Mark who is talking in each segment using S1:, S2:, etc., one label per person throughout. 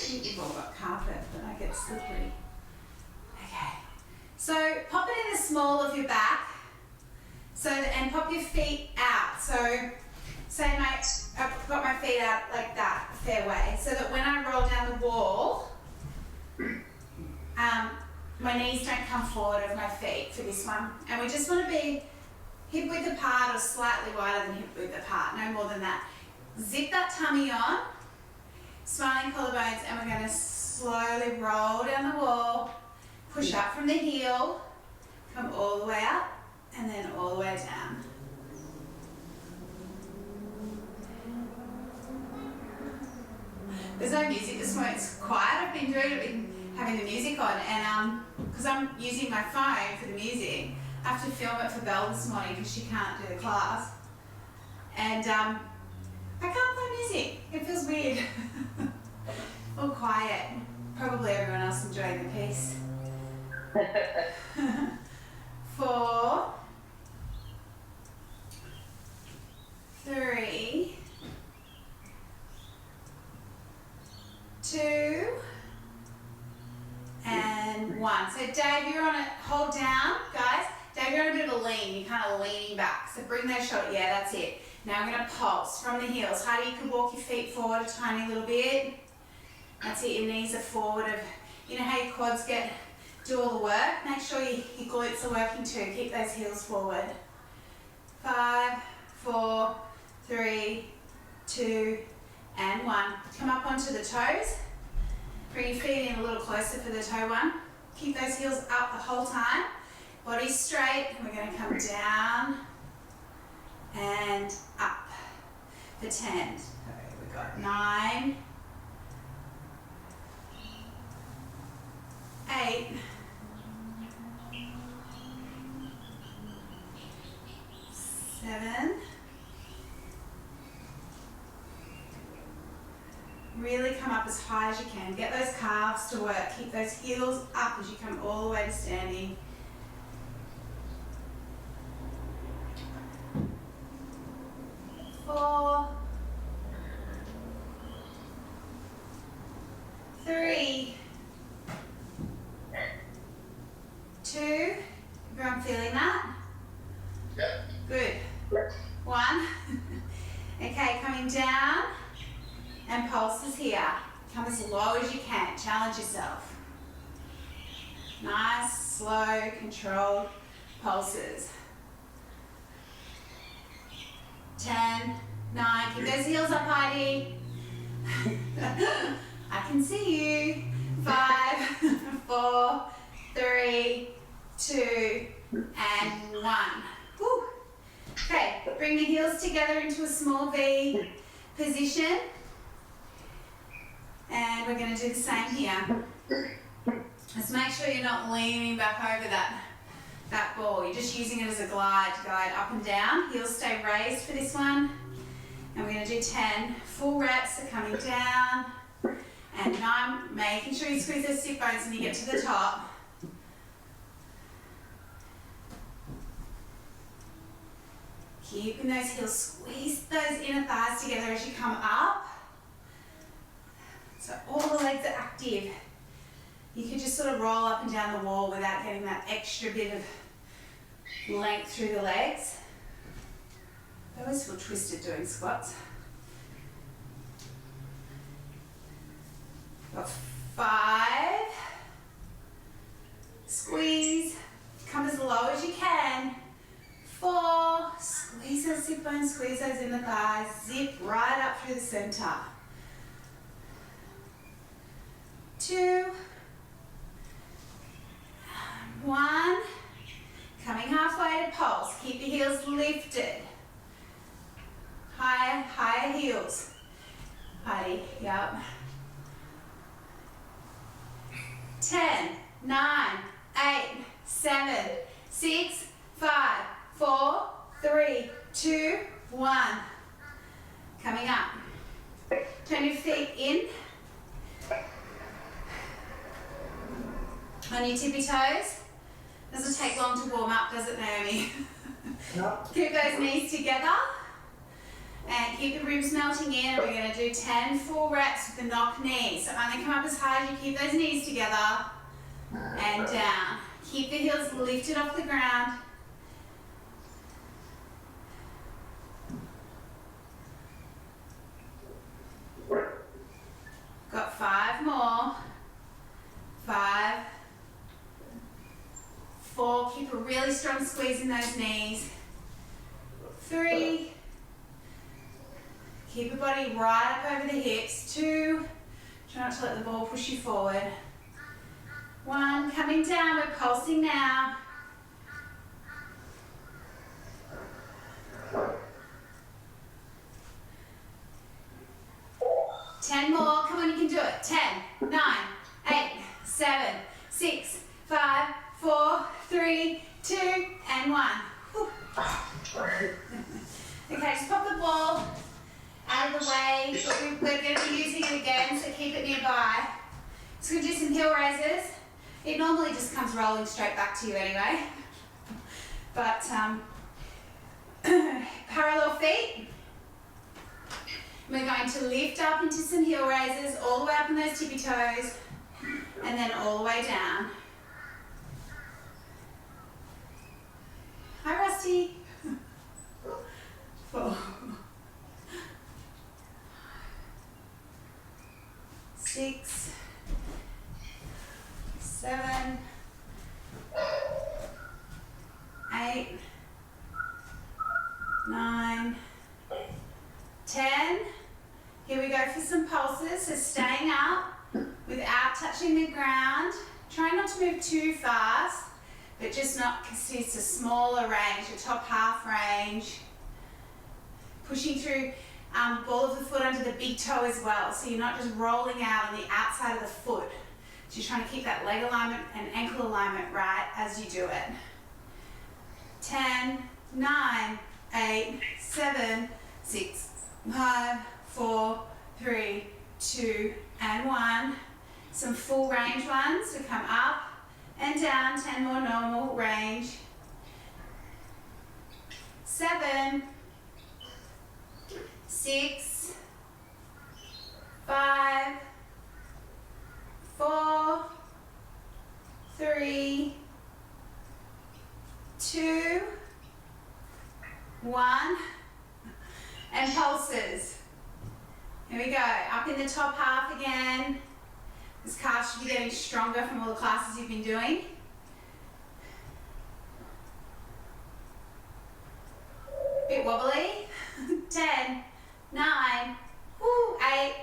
S1: think you've all got carpet, but I get slippery. Okay. So pop it in the small of your back. And pop your feet out. So say I've got my feet out like that, a fair way, so that when I roll down the wall, my knees don't come forward of my feet for this one. And we just want to be hip width apart or slightly wider than hip width apart, no more than that. Zip that tummy on, smiling collarbones, and we're going to slowly roll down the wall, push up from the heel, come all the way up, and then all the way down. There's no music this morning, it's quiet. I've been having the music on, and because I'm using my phone for the music, I have to film it for Belle this morning because she can't do the class. And I can't play music, it feels weird. All quiet, probably everyone else enjoying the piece. 4, 3, 2, and 1. So Dave, you're on it, hold down, guys. Dave, you're on a bit of a lean, you're kind of leaning back. So bring those shoulders, yeah, that's it. Now I'm going to pulse from the heels. Heidi, you can walk your feet forward a tiny little bit. That's it, your knees are forward. You know how your quads do all the work? Make sure your glutes are working too. Keep those heels forward. 5, 4, 3, 2, and 1. Come up onto the toes. Bring your feet in a little closer for the toe one. Keep those heels up the whole time. Body straight. We're going to come down and up for 10. So we've got 9, 8, 7. Really come up as high as you can. Get those calves to work. Keep those heels up as you come all the way to standing. 4, 3, 2. Everyone feeling that?
S2: Yeah.
S1: Good. 1. Okay, coming down. And pulses here. Come as low as you can. Challenge yourself. Nice, slow, controlled pulses. 10, 9. Keep those heels up, Heidi. I can see you. 5, 4, 3, 2, and 1. Woo. Okay, bring the heels together into a small V position. And we're going to do the same here. Just make sure you're not leaning back over that ball. You're just using it as a glide to glide up and down. Heels stay raised for this one. And we're going to do 10 full reps. So coming down. And 9, making sure you squeeze those sit bones when you get to the top. Keeping those heels, squeeze those inner thighs together as you come up. So all the legs are active. You can just sort of roll up and down the wall without getting that extra bit of length through the legs. I always feel twisted doing squats. Got 5. Squeeze. Come as low as you can. 4. Squeeze those sit bones, squeeze those inner thighs. Zip right up through the center. 2, 1, coming halfway to pulse. Keep your heels lifted. Higher, higher heels. Heidi, yep. 10, 9, 8, 7, 6, 5, 4, 3, 2, 1. Coming up. Turn your feet in. On your tippy toes. Doesn't take long to warm up, does it, Naomi?
S2: No.
S1: Keep those knees together. And keep the ribs melting in, and we're going to do 10 full reps with the knock knees. So only come up as high as you keep those knees together, and down. Keep the heels lifted off the ground. Got 5 more. 5, 4, keep a really strong squeeze in those knees. 3, keep your body right up over the hips. 2, try not to let the ball push you forward. 1, coming down, we're pulsing now. 10 more, come on, you can do it. 10, 9, 8, 7, 6, 5, 4, 3, 2, and 1. Whew. Okay, just pop the ball out of the way. We're going to be using it again, so keep it nearby. So we're going to do some heel raises. It normally just comes rolling straight back to you anyway. But parallel feet. We're going to lift up into some heel raises, all the way up on those tippy toes, and then all the way down. Hi, Rusty. 4, 6, 7, 8, 9, 10. Here we go for some pulses. So staying up without touching the ground. Try not to move too fast, but just not, because it's a smaller range, a top half range. Pushing through ball of the foot under the big toe as well, so you're not just rolling out on the outside of the foot. So you're trying to keep that leg alignment and ankle alignment right as you do it. 10, 9, 8, 7, 6, 5, 4, 3, 2, and 1. Some full range ones, so come up and down, 10 more normal range. 7, 6, 5, 4, 3, 2, 1, and pulses. Here we go, up in the top half again. This calf should be getting stronger from all the classes you've been doing. Bit wobbly. 10, 9, 8,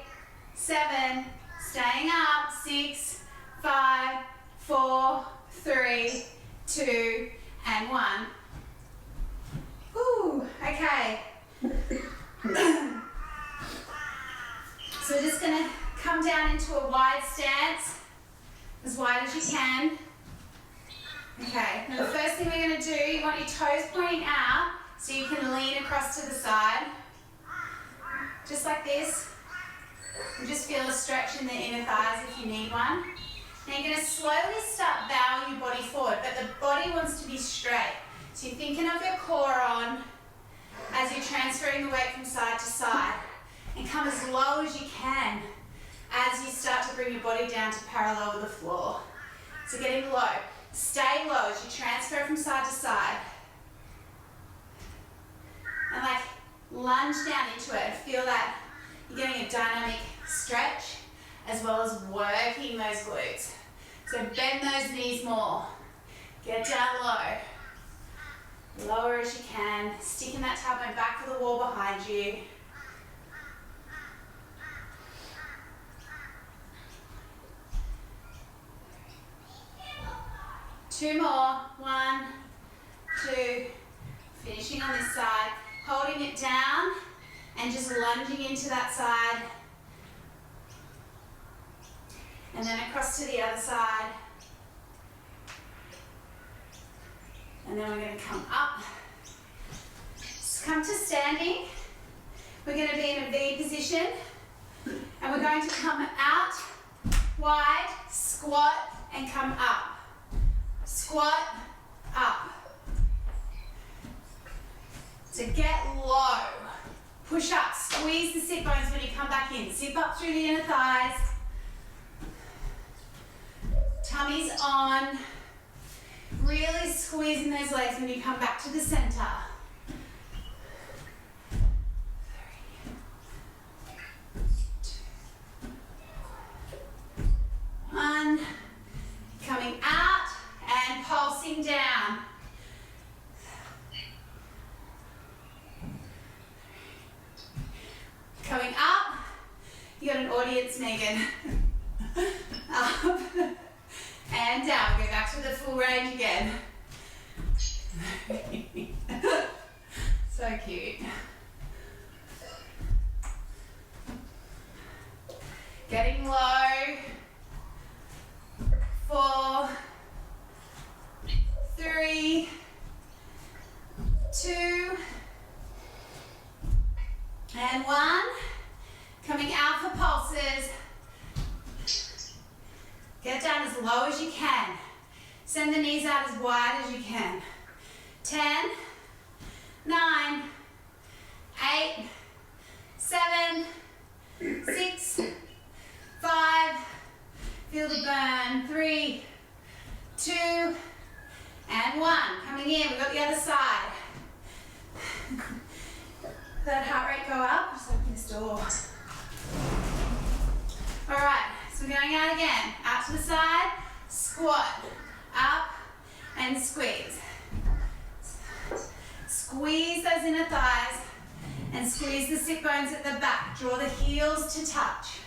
S1: 7, staying up, 6, 5, 4, 3, 2, and 1. Woo, okay. So we're just going to come down into a wide stance, as wide as you can. Okay, now the first thing we're going to do, you want your toes pointing out so you can lean across to the side. Just like this. And just feel a stretch in the inner thighs if you need one. Now you're going to slowly start bowing your body forward, but the body wants to be straight. So you're thinking of your core on as you're transferring the weight from side to side. And come as low as you can as you start to bring your body down to parallel with the floor. So getting low. Stay low as you transfer from side to side. And like lunge down into it and feel that you're getting a dynamic stretch as well as working those glutes. So bend those knees more. Get down low. Lower as you can. Sticking that tailbone back to the wall behind you. Two more. 1, 2. Finishing on this side. Holding it down and just lunging into that side. And then across to the other side. And then we're going to come up. Just come to standing. We're going to be in a V position. And we're going to come out, wide, squat, and come up. Squat, up. So get low. Push up, squeeze the sit bones when you come back in. Zip up through the inner thighs. Tummy's on. Really squeezing those legs when you come back to the center. 1. Coming out and pulsing down. Coming up. You got an audience, Megan. Up and down. Go back to the full range again. So cute. Getting low. 4, 3, 2, and 1. Coming out for pulses. Get down as low as you can. Send the knees out as wide as you can. 10, 9, 8, 7, 6, 5, feel the burn. 3, 2, and 1. Coming in, we've got the other side. That heart rate go up, just open this door. All right, so we're going out again. Out to the side, squat, up, and squeeze. Squeeze those inner thighs, and squeeze the sit bones at the back. Draw the heels to touch.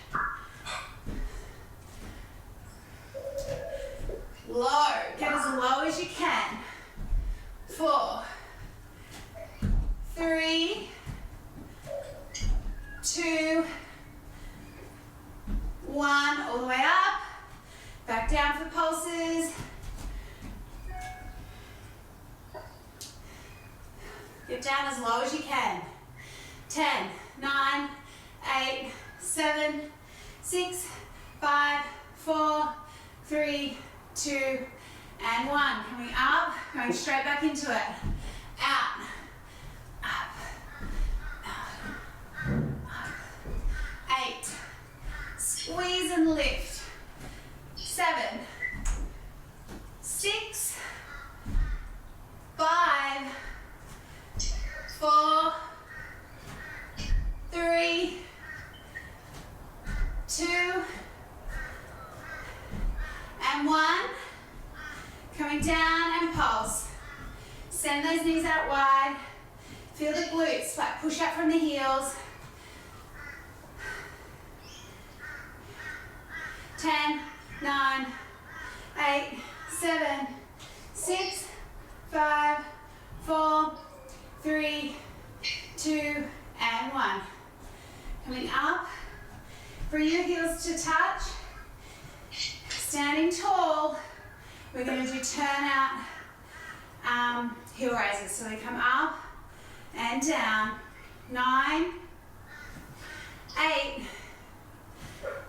S1: Low, get as low as you can. 4, 3, 2, 1, all the way up. Back down for pulses. Get down as low as you can. 10, 9, 8, 7, 6, 5, 4, 3, 2, and 1. Coming up, going straight back into it. Out, up, out, up. 8, squeeze and lift. 7, 6, 5, 4, 3, 2, and 1. Coming down and pulse. Send those knees out wide. Feel the glutes, like push up from the heels. 10, 9, 8, 7, 6, 5, 4, 3, 2, and 1. Coming up. Bring your heels to touch. Standing tall. We're going to do turn out heel raises. So they come up and down. 9, 8,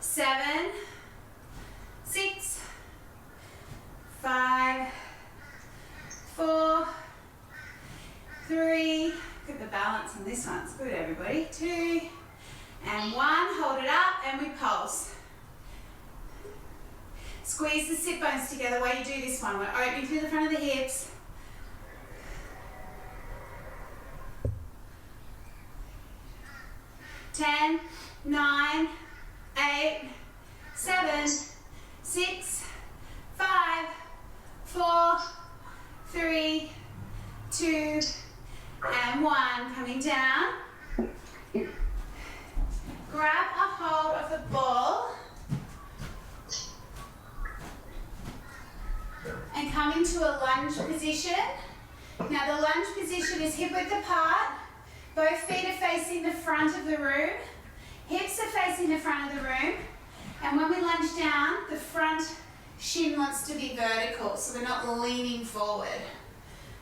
S1: 7, 6, 5, 4, 3. Look at the balance on this one. It's good, everybody. 2, and 1. Hold it up and we pulse. Squeeze the sit bones together while you do this one. We're opening through the front of the hips. Ten, 9, 8, 7, 6, 5, 4, 3, 2, and 1. Coming down. Grab a hold of the ball and come into a lunge position. Now the lunge position is hip width apart. Both feet are facing the front of the room. Hips are facing the front of the room. And when we lunge down, the front shin wants to be vertical, so we're not leaning forward.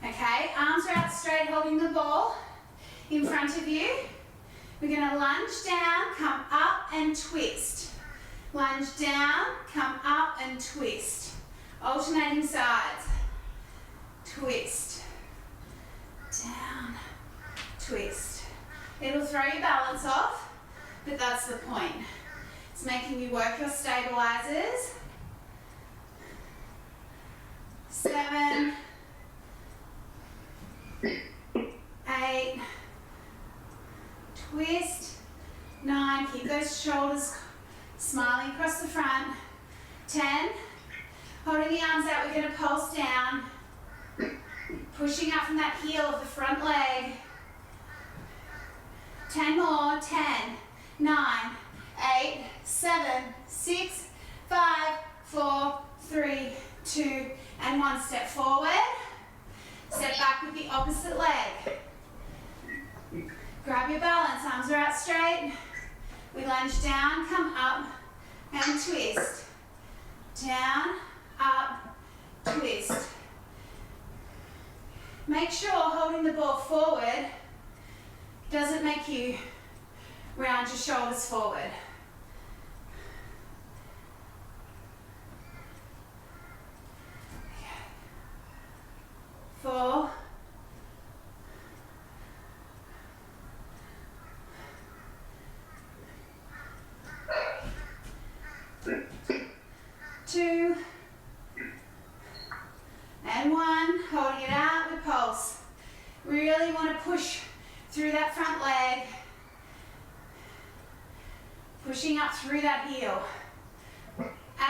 S1: Okay, arms are out straight, holding the ball in front of you. We're going to lunge down, come up and twist. Lunge down, come up and twist. Alternating sides. Twist. Down. Twist. It'll throw your balance off, but that's the point. It's making you work your stabilizers. 7, 8, twist, 9, keep those shoulders smiling across the front, 10, holding the arms out, we're going to pulse down, pushing up from that heel of the front leg, 10 more, 10, 9, 8, 7, 6, 5, 4, 3, 2, and 1. Step forward, step back with the opposite leg. Grab your balance, arms are out straight. We lunge down, come up, and twist. Down, up, twist. Make sure holding the ball forward doesn't make you round your shoulders forward. 4, 2, and 1. Holding it out with pulse. Really want to push through that front leg. Pushing up through that heel.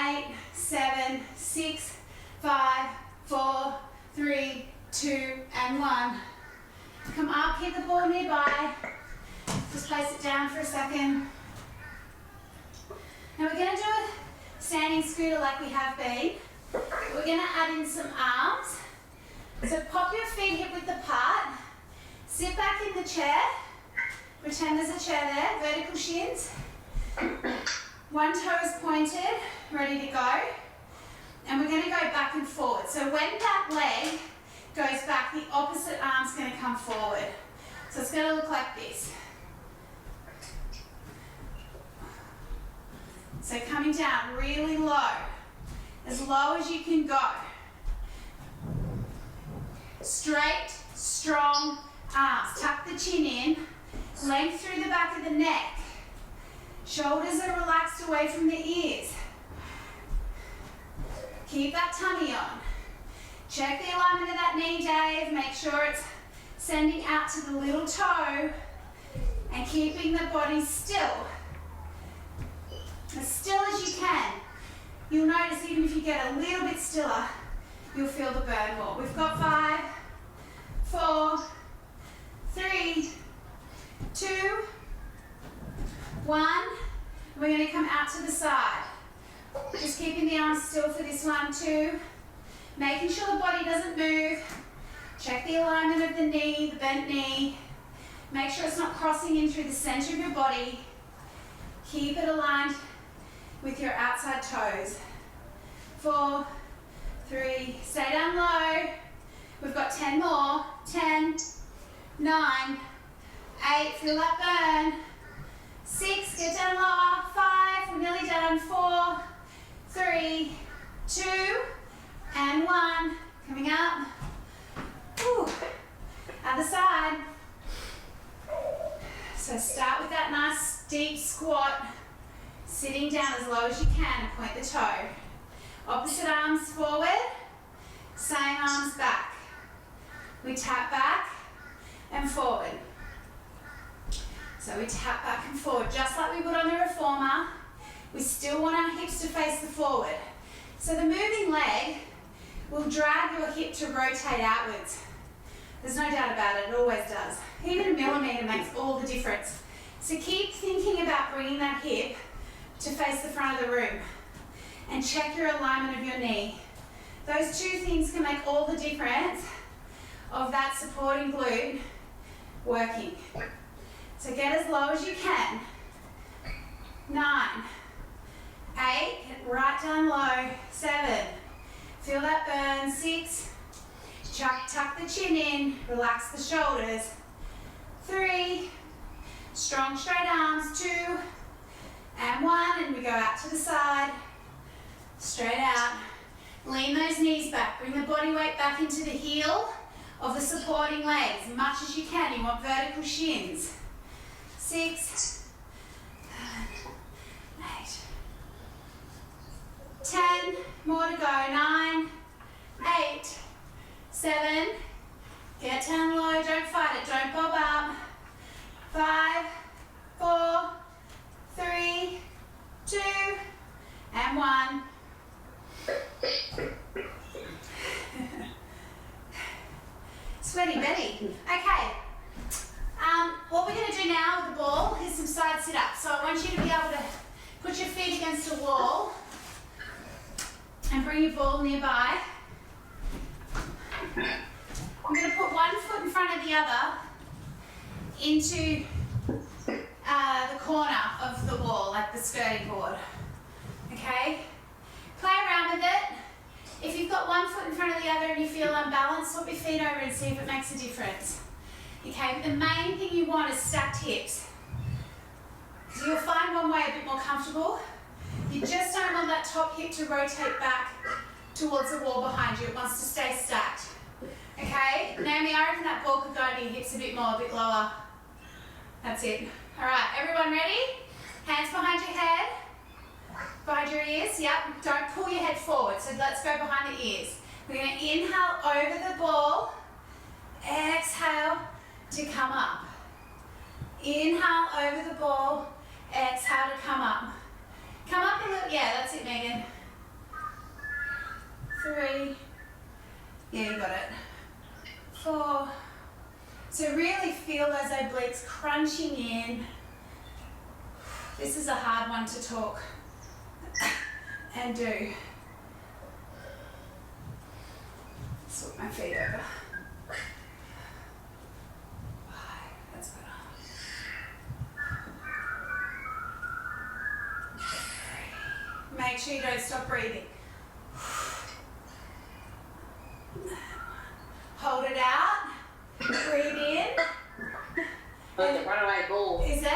S1: 8, 7, 6, 5, 4, 3, 2, and 1. Come up, keep the ball nearby. Just place it down for a second. Now we're going to do a standing scooter like we have been. We're going to add in some arms. So pop your feet hip width apart. Sit back in the chair. Pretend there's a chair there. Vertical shins. One toe is pointed, ready to go. And we're going to go back and forward. So when that leg goes back, the opposite arm's going to come forward. So it's going to look like this. So coming down really low, as low as you can go. Straight, strong arms. Tuck the chin in, length through the back of the neck. Shoulders are relaxed away from the ears. Keep that tummy on. Check the alignment of that knee, Dave. Make sure it's sending out to the little toe and keeping the body still. As still as you can. You'll notice even if you get a little bit stiller, you'll feel the burn more. We've got 5, 4, 3, 2, 1. We're going to come out to the side. Just keeping the arms still for this one, 2. Making sure the body doesn't move. Check the alignment of the knee, the bent knee. Make sure it's not crossing in through the center of your body. Keep it aligned with your outside toes. 4, 3, stay down low. We've got 10 more. 10, 9, 8, feel that burn. 6, get down low. 5, we're nearly done. 4, 3, 2, and 1. Coming up. Whew. Other side. So start with that nice deep squat. Sitting down as low as you can and point the toe. Opposite arms forward, same arms back. We tap back and forward. So we tap back and forward, just like we would on the reformer. We still want our hips to face the forward. So the moving leg will drag your hip to rotate outwards. There's no doubt about it, it always does. Even a millimetre makes all the difference. So keep thinking about bringing that hip to face the front of the room. And check your alignment of your knee. Those two things can make all the difference of that supporting glute working. So get as low as you can. 9, 8, get right down low. 7, feel that burn. 6, tuck the chin in, relax the shoulders. 3, strong straight arms. 2, and 1, and we go out to the side, straight out. Lean those knees back, bring the body weight back into the heel of the supporting leg as much as you can. You want vertical shins. 6, 8, 10, more to go, 9, 8, 7, get down low, don't fight it, don't bob up, 5, 4, 3, 2, and 1. Sweaty Betty. Okay. What we're going to do now with the ball is some side sit-ups. So I want you to be able to put your feet against a wall and bring your ball nearby. I'm going to put one foot in front of the other into the corner of the wall, like the skirting board. Okay? Play around with it. If you've got one foot in front of the other and you feel unbalanced, swap your feet over and see if it makes a difference. Okay, but the main thing you want is stacked hips. So you'll find one way a bit more comfortable. You just don't want that top hip to rotate back towards the wall behind you. It wants to stay stacked. Okay, Naomi, I reckon that ball could go into your hips a bit more, a bit lower. That's it. All right, everyone ready? Hands behind your head. Behind your ears, yep. Don't pull your head forward, so let's go behind the ears. We're going to inhale over the ball, exhale to come up. Inhale over the ball, exhale to come up. Come up a little, yeah, that's it, Megan. 3, yeah, you got it. 4, so really feel those obliques crunching in. This is a hard one to talk and do. Swap my feet over. 5, that's better. 3. Make sure you don't stop breathing. Hold it out. Breathe in.
S2: Like the runaway ball.
S1: Is it?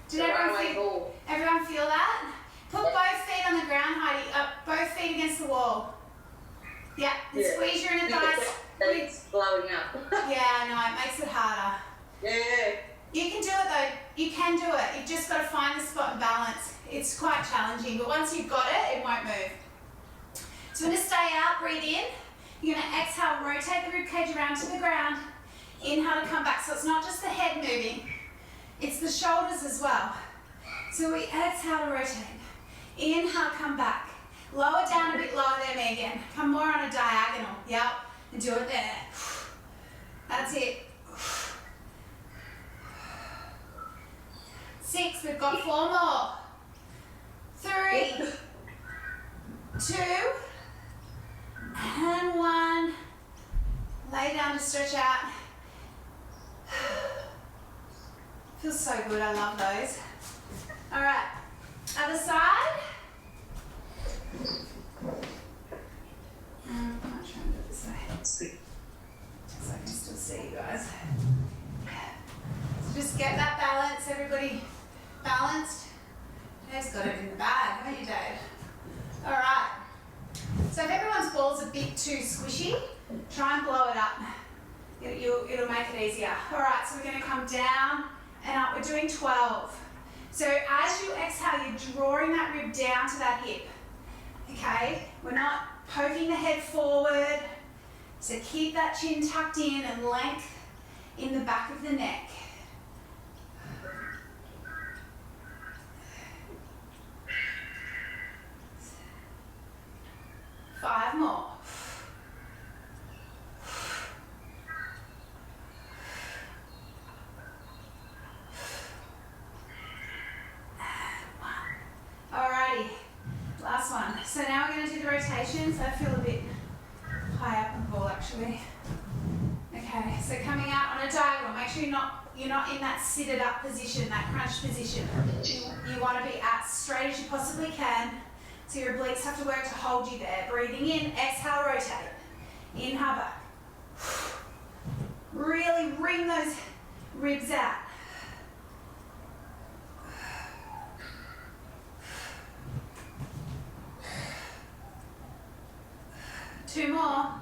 S1: Did everyone feel that? Put both feet on the ground, Heidi. Both feet against the wall. Yeah. And squeeze your inner thighs.
S2: It's blowing up.
S1: Yeah, I know. It makes it harder.
S2: Yeah.
S1: You can do it though. You can do it. You've just got to find the spot and balance. It's quite challenging, but once you've got it, it won't move. So we're going to stay out. Breathe in. You're going to exhale, rotate the ribcage around to the ground. Inhale to come back. So it's not just the head moving, it's the shoulders as well. So we exhale to rotate. Inhale, come back. Lower down a bit lower there, Megan. Come more on a diagonal. Yep. And do it there. That's it. 6, we've got 4 more. 3, 2, and 1. Lay down to stretch out. Feels so good, I love those. All right, other side. I'm trying to do it this way, so I can still see you guys. So just get that balance, everybody balanced. Dave's got it in the bag, haven't you, Dave? All right. So if everyone's ball's a bit too squishy, try and blow it up. It'll make it easier. All right, so we're going to come down and up. We're doing 12. So as you exhale, you're drawing that rib down to that hip. Okay? We're not poking the head forward. So keep that chin tucked in and length in the back of the neck. Five more. Alrighty, last one. So now we're going to do the rotation. So I feel a bit high up on the ball actually. Okay, so coming out on a diagonal. Make sure you're not in that seated up position, that crunch position. You want to be as straight as you possibly can. So your obliques have to work to hold you there. Breathing in, exhale, rotate. Inhale back. Really wring those ribs out. Two more.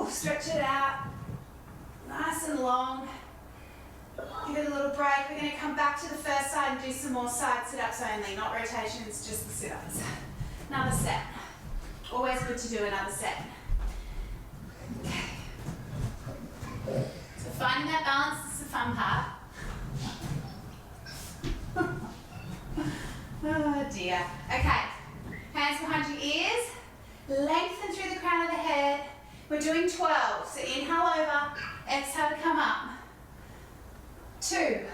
S1: Stretch it out. come back to the first side and do some more side sit-ups only, not rotations, just the sit-ups. Another set. Always good to do another set. Okay. So finding that balance is the fun part. Oh dear. Okay. Hands behind your ears. Lengthen through the crown of the head. We're doing 12. So inhale over. Exhale to come up. 2.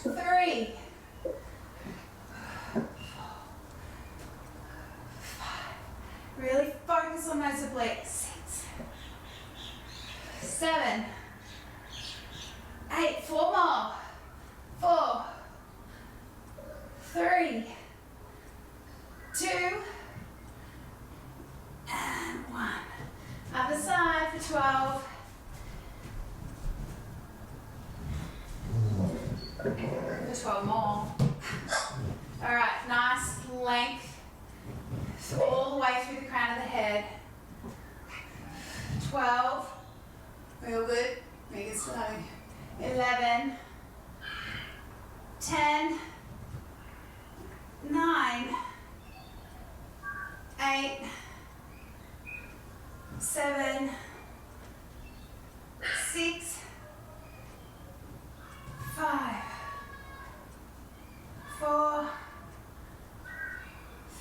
S1: 3. 4. 5. Really focus on those obliques. 6. 7. 8. 4 more. 4. 3. 2. And 1. Other side for 12. For 12 more. Alright, nice length all the way through the crown of the head. 12. Real good. Make it slow. 11. 10. 9. 8. 7. 6. 5. 4.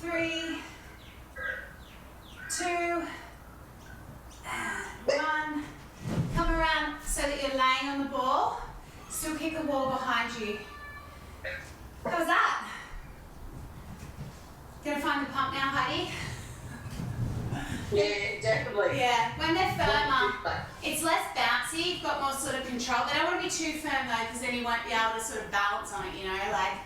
S1: 3. 2. And 1. Come around so that you're laying on the ball. Still keep the wall behind you. How was that? Gonna find the pump now, Heidi?
S2: Yeah, definitely.
S1: Yeah, when they're firmer, it's less bouncy, you've got more sort of control. They don't want to be too firm though, because then you won't be able to sort of balance on it, you know, like.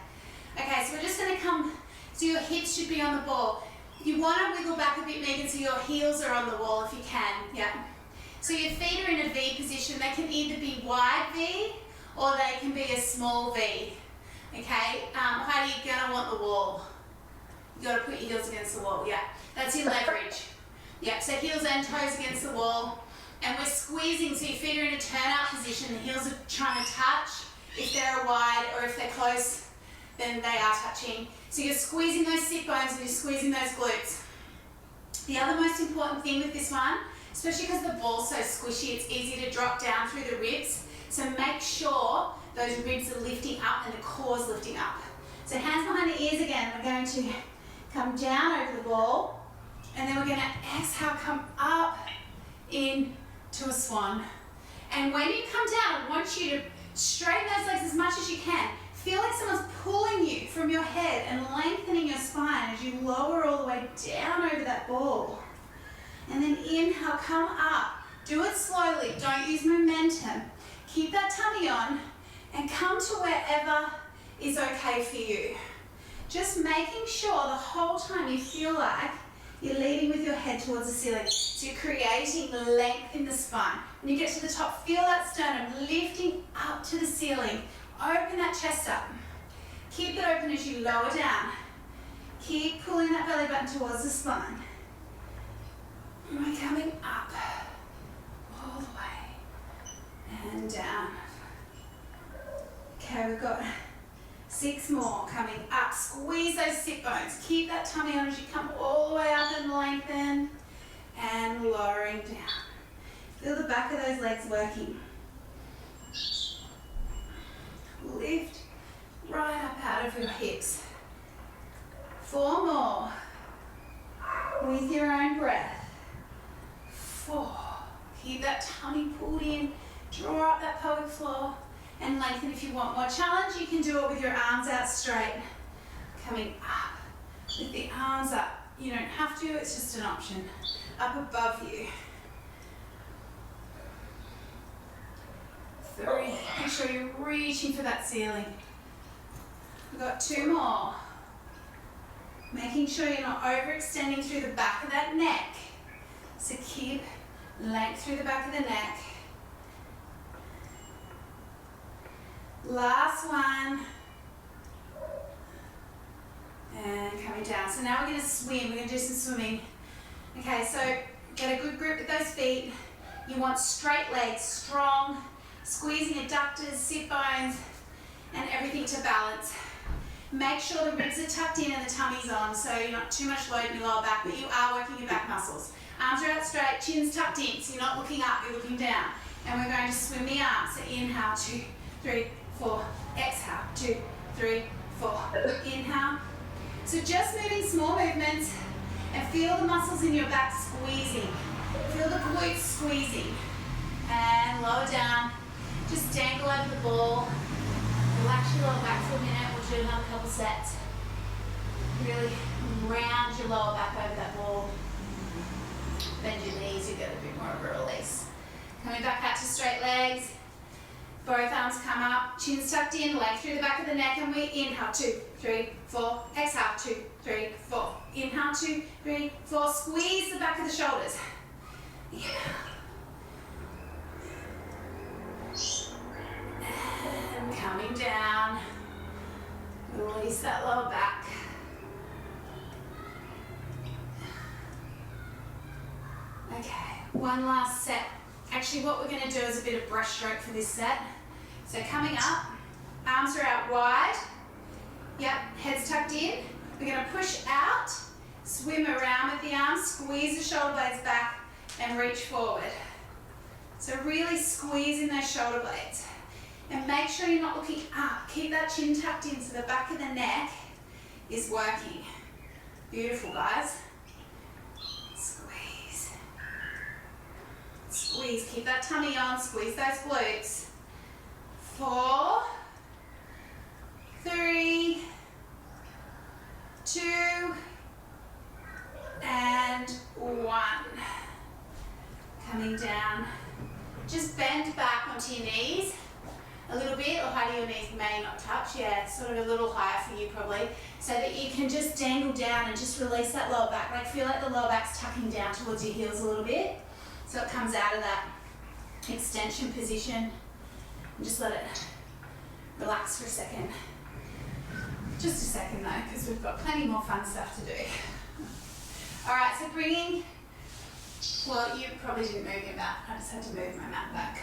S1: Okay, so we're just gonna come, so your hips should be on the ball. You wanna wiggle back a bit, Megan, so your heels are on the wall if you can, yeah. So your feet are in a V position. They can either be wide V, or they can be a small V, okay? Heidi, you're gonna want the wall. You gotta put your heels against the wall, yeah. That's your leverage. Yep, so heels and toes against the wall. And we're squeezing, so your feet are in a turn-out position. The heels are trying to touch. If they're wide or if they're close, then they are touching. So you're squeezing those sit bones and you're squeezing those glutes. The other most important thing with this one, especially because the ball's so squishy, it's easy to drop down through the ribs. So make sure those ribs are lifting up and the core's lifting up. So hands behind the ears again. We're going to come down over the ball. And then we're going to exhale, come up into a swan. And when you come down, I want you to straighten those legs as much as you can. Feel like someone's pulling you from your head and lengthening your spine as you lower all the way down over that ball. And then inhale, come up. Do it slowly, don't use momentum. Keep that tummy on and come to wherever is okay for you. Just making sure the whole time you feel like you're leading with your head towards the ceiling. So you're creating length in the spine. When you get to the top, feel that sternum lifting up to the ceiling. Open that chest up. Keep it open as you lower down. Keep pulling that belly button towards the spine. And we're coming up all the way and down. Okay, we've got 6 more coming up. Squeeze those sit bones. Keep that tummy on as you come all the way up and lengthen and lowering down. Feel the back of those legs working. Lift right up out of your hips. 4 more with your own breath. 4. Keep that tummy pulled in. Draw up that pelvic floor. And lengthen if you want more challenge. You can do it with your arms out straight. Coming up with the arms up. You don't have to, it's just an option. Up above you. 3. Make sure you're reaching for that ceiling. We've got 2 more. Making sure you're not overextending through the back of that neck. So keep length through the back of the neck. Last one. And coming down. So now we're going to swim. We're going to do some swimming. Okay, so get a good grip with those feet. You want straight legs, strong, squeezing adductors, sit bones. and everything to balance. Make sure the ribs are tucked in and the tummy's on, so you're not too much load in your lower back, but you are working your back muscles. Arms are out straight, chin's tucked in, so you're not looking up, you're looking down. And we're going to swim the arms. So inhale, 2, 3, 4. Exhale, 2, 3, 4. Inhale. So just moving small movements and feel the muscles in your back squeezing. Feel the glutes squeezing. And lower down. Just dangle over the ball. Relax your lower back for a minute. We'll do another couple sets. Really round your lower back over that ball. Bend your knees, you get a bit more of a release. Coming back out to straight legs. Both arms come up, chin's tucked in, leg through the back of the neck, and we inhale, 2, 3, 4. Exhale, 2, 3, 4. Inhale, 2, 3, 4. Squeeze the back of the shoulders. Yeah. And coming down. Release that lower back. Okay, one last set. Actually, what we're going to do is a bit of breaststroke for this set. So coming up, arms are out wide. Yep, head's tucked in. We're going to push out, swim around with the arms, squeeze the shoulder blades back, and reach forward. So really squeezing those shoulder blades. And make sure you're not looking up. Keep that chin tucked in so the back of the neck is working. Beautiful, guys. Squeeze, keep that tummy on, squeeze those glutes. 4, 3, 2, and 1. Coming down. Just bend back onto your knees a little bit, or height of your knees may not touch. Yeah, sort of a little higher for you probably, so that you can just dangle down and just release that lower back. Like feel like the lower back's tucking down towards your heels a little bit. So it comes out of that extension position. And just let it relax for a second. Just a second though, because we've got plenty more fun stuff to do. All right, so bringing, well, you probably didn't move your mat. I just had to move my mat back.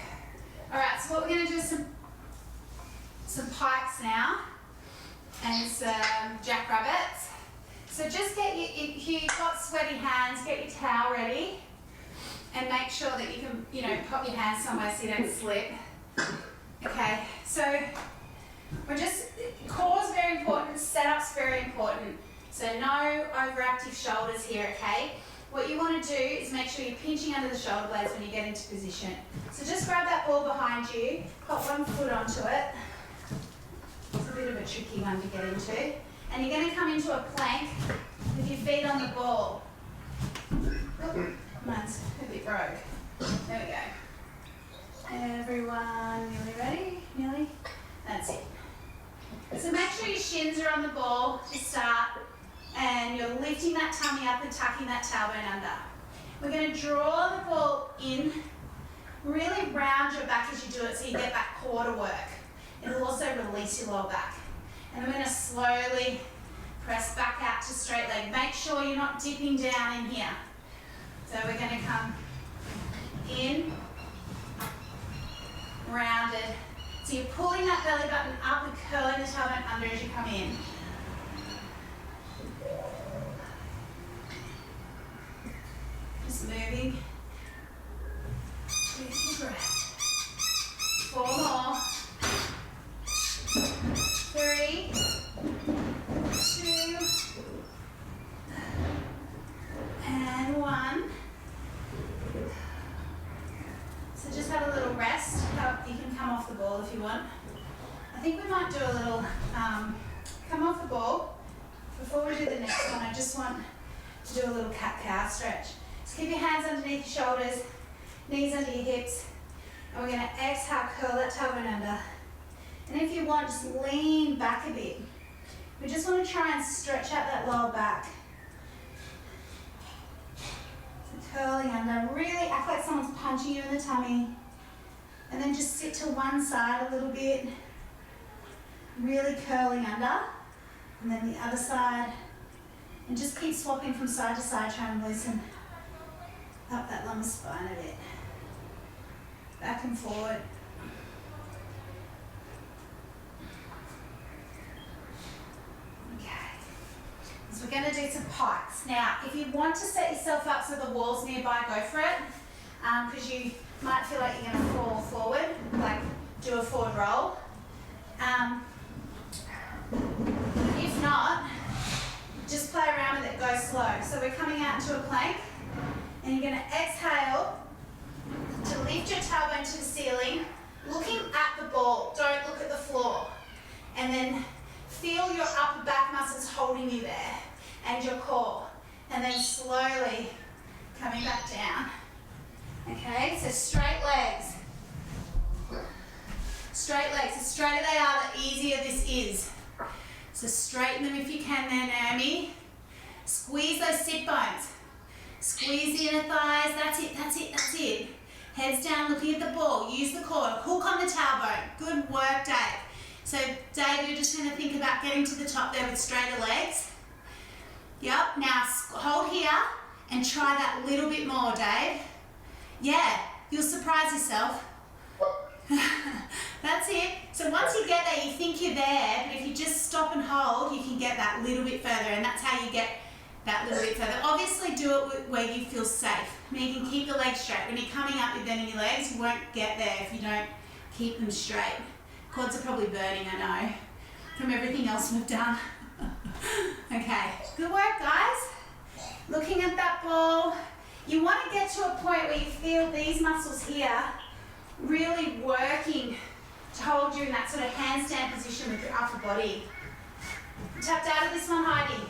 S1: All right, so what we're going to do is some pikes now and some jackrabbits. So just get your, if you've got sweaty hands, get your towel ready. And make sure that you can, pop your hands somewhere so you don't slip. Okay, so core's very important, setup's very important. So no overactive shoulders here, okay? What you want to do is make sure you're pinching under the shoulder blades when you get into position. So just grab that ball behind you, pop one foot onto it. It's a bit of a tricky one to get into. And you're going to come into a plank with your feet on the ball. Mine's a bit rogue. There we go. Everyone, nearly ready? Nearly? That's it. So make sure your shins are on the ball to start, and you're lifting that tummy up and tucking that tailbone under. We're going to draw the ball in, really round your back as you do it so you get that core to work. It'll also release your lower back. And I'm going to slowly press back out to straight leg. Make sure you're not dipping down in here. So we're going to come in, rounded. So you're pulling that belly button up and curling the tailbone under as you come in. Just moving. Take a breath. 4 more. 3, 2, and 1. So just have a little rest. You can come off the ball if you want. I think we might do a little come off the ball. Before we do the next one, I just want to do a little cat-cow stretch. So keep your hands underneath your shoulders, knees under your hips, and we're going to exhale, curl that tailbone under. And if you want, just lean back a bit. We just want to try and stretch out that lower back. So curling under, really act like someone's punching you in the tummy. And then just sit to one side a little bit, really curling under. And then the other side. And just keep swapping from side to side, trying to loosen up that lumbar spine a bit. Back and forward. pikes. Now, if you want to set yourself up so the wall's nearby, go for it. Because you might feel like you're going to fall forward, like do a forward roll. If not, just play around with it, go slow. So we're coming out into a plank, and you're going to exhale to lift your tailbone to the ceiling, looking at the ball, don't look at the floor. And then feel your upper back muscles holding you there, and your core. And then slowly coming back down. Okay, so straight legs. Straight legs. The straighter they are, the easier this is. So straighten them if you can there, Naomi. Squeeze those sit bones. Squeeze the inner thighs. That's it, that's it, that's it. Heads down, looking at the ball. Use the core. Hook on the tailbone. Good work, Dave. So, Dave, you're just going to think about getting to the top there with straighter legs. Yep. Now, hold here and try that little bit more, Dave. Yeah, you'll surprise yourself. That's it. So once you get there, you think you're there, but if you just stop and hold, you can get that little bit further, and that's how you get that little bit further. Obviously, do it where you feel safe. Megan, keep your legs straight. When you're coming up with bending your legs, you won't get there if you don't keep them straight. Quads are probably burning, I know, from everything else we've done. Okay, good work, guys. Looking at that ball. You want to get to a point where you feel these muscles here really working to hold you in that sort of handstand position with your upper body. Tapped out of this one, Heidi.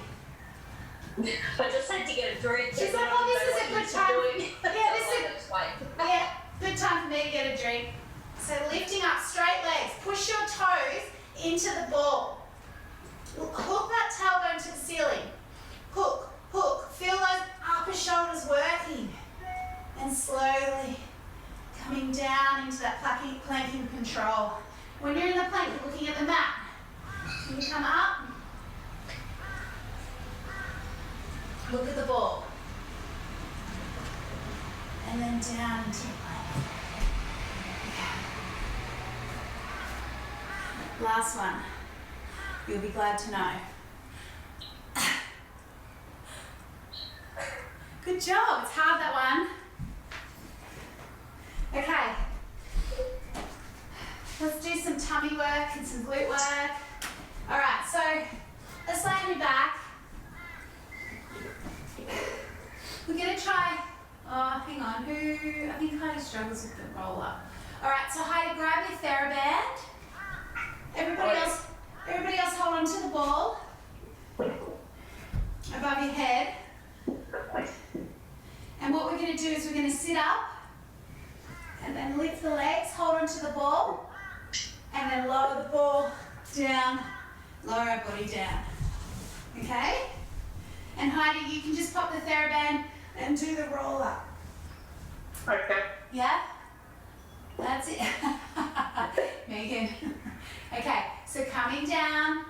S2: I just had to get a drink.
S1: She's like, oh, this is a good time. Yeah, yeah, good time for me to get a drink. So lifting up, straight legs. Push your toes into the ball. Hook that tailbone to the ceiling. Hook, hook. Feel those upper shoulders working. And slowly coming down into that planking control. When you're in the plank, you're looking at the mat. When you come up, look at the ball. And then down into the plank. Last one. You'll be glad to know. Good job. It's hard, that one. Okay. Let's do some tummy work and some glute work. All right, so let's lay on your back. We're going to try, oh, hang on, I think Heidi struggles with the roll up. All right, so Heidi, grab your TheraBand. Everybody else hold on to the ball above your head. And what we're going to do is we're going to sit up and then lift the legs, hold on to the ball, and then lower the ball down, lower our body down. Okay? And Heidi, you can just pop the TheraBand and do the roll up.
S2: Okay.
S1: Yeah? That's it. Megan. Okay, so coming down.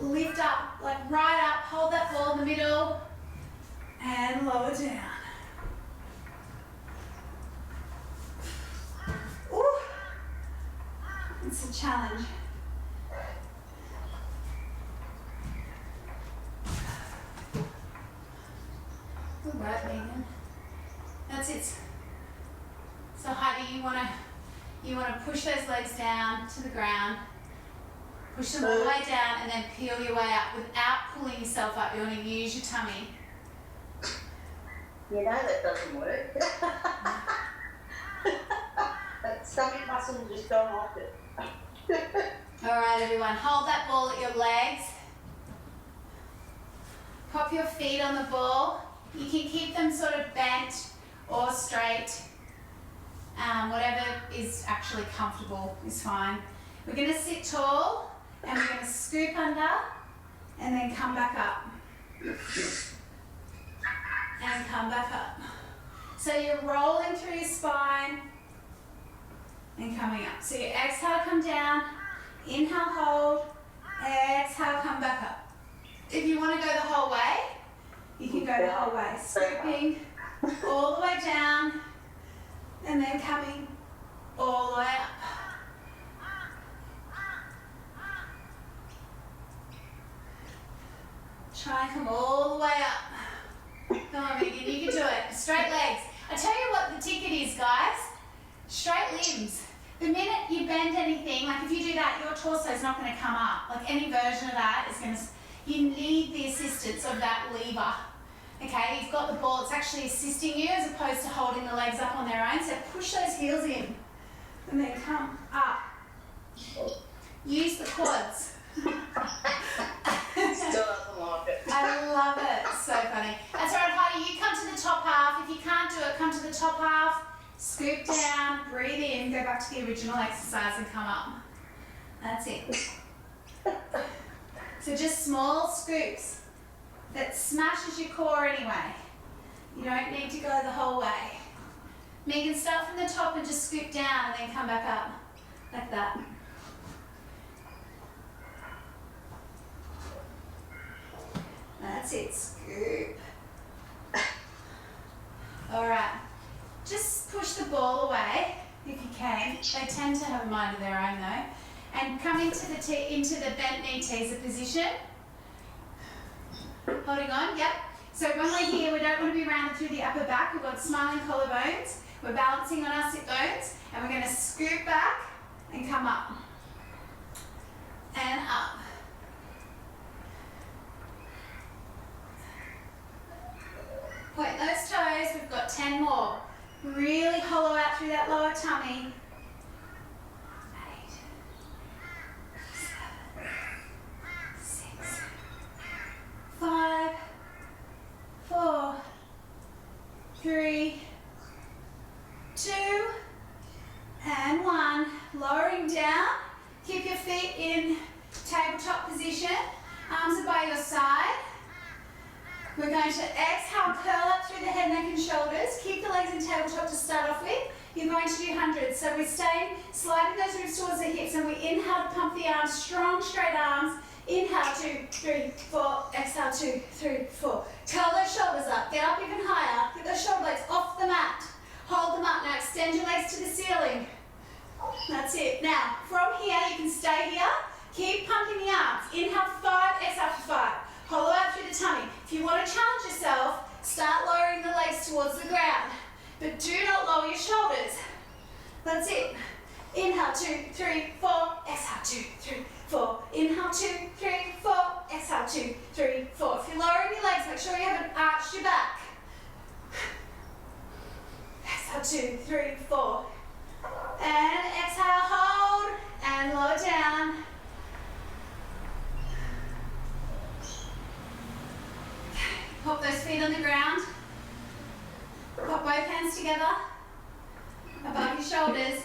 S1: Lift up, like right up, hold that ball in the middle, and lower down. Ooh. It's a challenge. Good work, Megan. That's it. So Heidi, you wanna push those legs down to the ground. Push them all the way down and then peel your way up without pulling yourself up. You want to use your tummy.
S2: You know that doesn't work. That stomach muscle just don't like it.
S1: All right, everyone. Hold that ball at your legs. Pop your feet on the ball. You can keep them sort of bent or straight. Whatever is actually comfortable is fine. We're going to sit tall. And we're going to scoop under and then come back up. And come back up. So you're rolling through your spine and coming up. So you exhale, come down, inhale, hold, exhale, come back up. If you want to go the whole way, you can go the whole way. Scooping all the way down and then coming all the way up. Try and come all the way up. Come on, Megan, you can do it. Straight legs. I tell you what the ticket is, guys. Straight limbs. The minute you bend anything, like if you do that, your torso is not going to come up. Like any version of that is going to, you need the assistance of that lever. Okay, you've got the ball, it's actually assisting you as opposed to holding the legs up on their own. So push those heels in and then come up. Use the quads.
S2: Still doesn't like it.
S1: I love it. So funny. That's all right, Heidi. You come to the top half. If you can't do it, come to the top half. Scoop down, breathe in, go back to the original exercise and come up. That's it. So just small scoops that smashes your core anyway. You don't need to go the whole way. Megan, start from the top and just scoop down and then come back up. Like that. That's it, scoop. All right. Just push the ball away if you can. They tend to have a mind of their own though. And come into the bent knee teaser position. Holding on, yep. So when we're here, we don't want to be rounded through the upper back. We've got smiling collarbones. We're balancing on our sit bones. And we're going to scoop back and come up. And up. Point those toes. We've got 10 more. Really hollow out through that lower tummy. 8, 7, 6, 5, 4, 3, 2, and 1. Lowering down. Keep your feet in tabletop position. Arms are by your side. We're going to exhale, curl up through the head, neck and shoulders. Keep the legs in tabletop to start off with. You're going to do hundreds. So we're staying, sliding those ribs towards the hips, and we inhale to pump the arms, strong straight arms. Inhale, 2, 3, 4. Exhale, 2, 3, 4. Curl those shoulders up. Get up even higher. Get those shoulder blades off the mat. Hold them up. Now extend your legs to the ceiling. That's it. Now, from here, you can stay here. Keep pumping the arms. Inhale for 5, exhale for 5. Hollow out through the tummy. If you want to challenge yourself, start lowering the legs towards the ground. But do not lower your shoulders. That's it. Inhale, 2, 3, 4. Exhale, 2, 3, 4. Inhale, 2, 3, 4. Exhale, 2, 3, 4. If you're lowering your legs, make sure you haven't arched your back. Exhale, 2, 3, 4. And exhale, hold, and lower down. Pop those feet on the ground. Pop both hands together above your shoulders.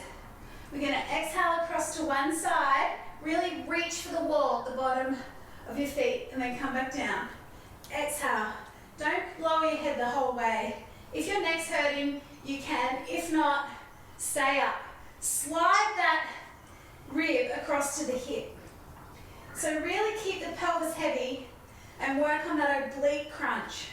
S1: We're going to exhale across to one side. Really reach for the wall at the bottom of your feet and then come back down. Exhale. Don't lower your head the whole way. If your neck's hurting, you can. If not, stay up. Slide that rib across to the hip. So really keep the pelvis heavy and work on that oblique crunch.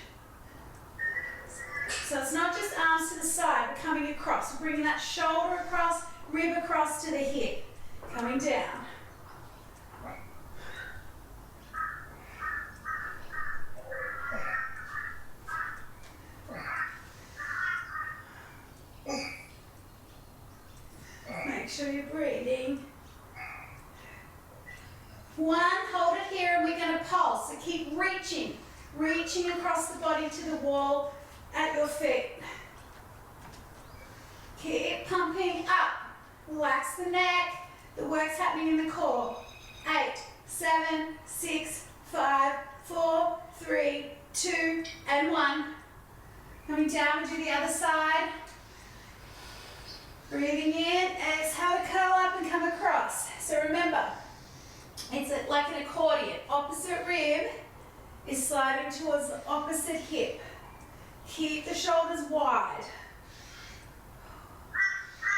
S1: So it's not just arms to the side, but coming across. We're bringing that shoulder across, rib across to the hip. Coming down. Make sure you're breathing. 1, hold it here, and we're going to pulse. So keep reaching across the body to the wall at your feet. Keep pumping up. Relax the neck. The work's happening in the core. 8, 7, 6, 5, 4, 3, 2, and 1. Coming down, we do the other side. Breathing in, exhale to curl up and come across. So remember, it's like an accordion. Opposite rib is sliding towards the opposite hip. Keep the shoulders wide.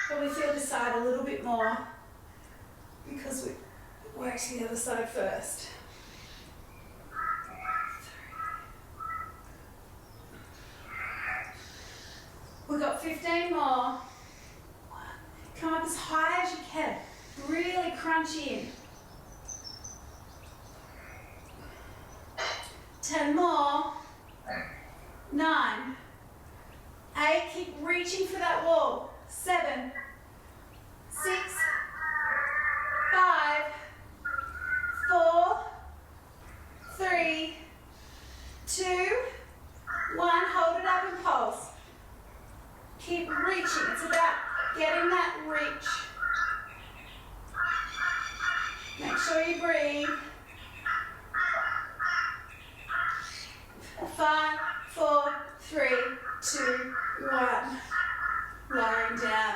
S1: Probably feel this side a little bit more because we worked the other side first. 3. We've got 15 more. Come up as high as you can. Really crunch in. 10 more. 9. 8. Keep reaching for that wall. 7. 6. 5. 4. 3. 2. 1. Hold it up and pulse. Keep reaching. It's about getting that reach. Make sure you breathe. 5, 4, 3, 2, 1. Lowering down.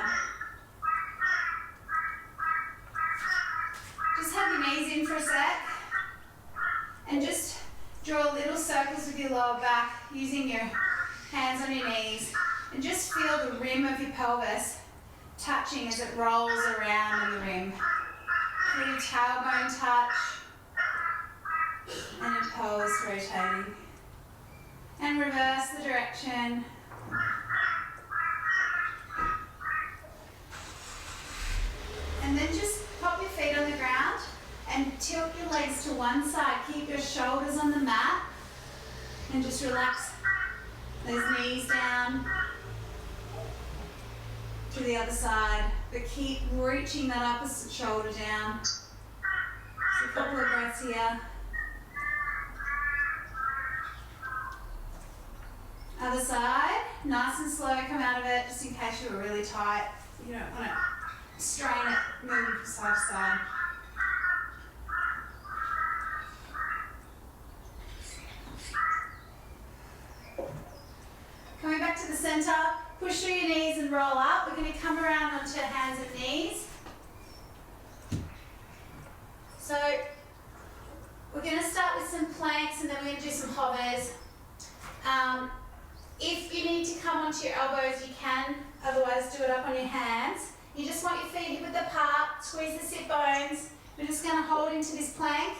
S1: Just have your knees in for a sec. And just draw little circles with your lower back using your hands on your knees. And just feel the rim of your pelvis touching as it rolls around in the rim. Feel your tailbone touch and your pelvis rotating. And reverse the direction. And then just pop your feet on the ground and tilt your legs to one side. Keep your shoulders on the mat and just relax those knees down to the other side. But keep reaching that opposite shoulder down. So a couple of breaths here. Other side, nice and slow, come out of it just in case you were really tight. You don't want to strain it, moving from side to side. Coming back to the center, push through your knees and roll up. We're going to come around onto hands and knees. So we're going to start with some planks and then we're going to do some hovers. If you need to come onto your elbows, you can. Otherwise, do it up on your hands. You just want your feet hip width apart. Squeeze the sit bones. We're just going to hold into this plank.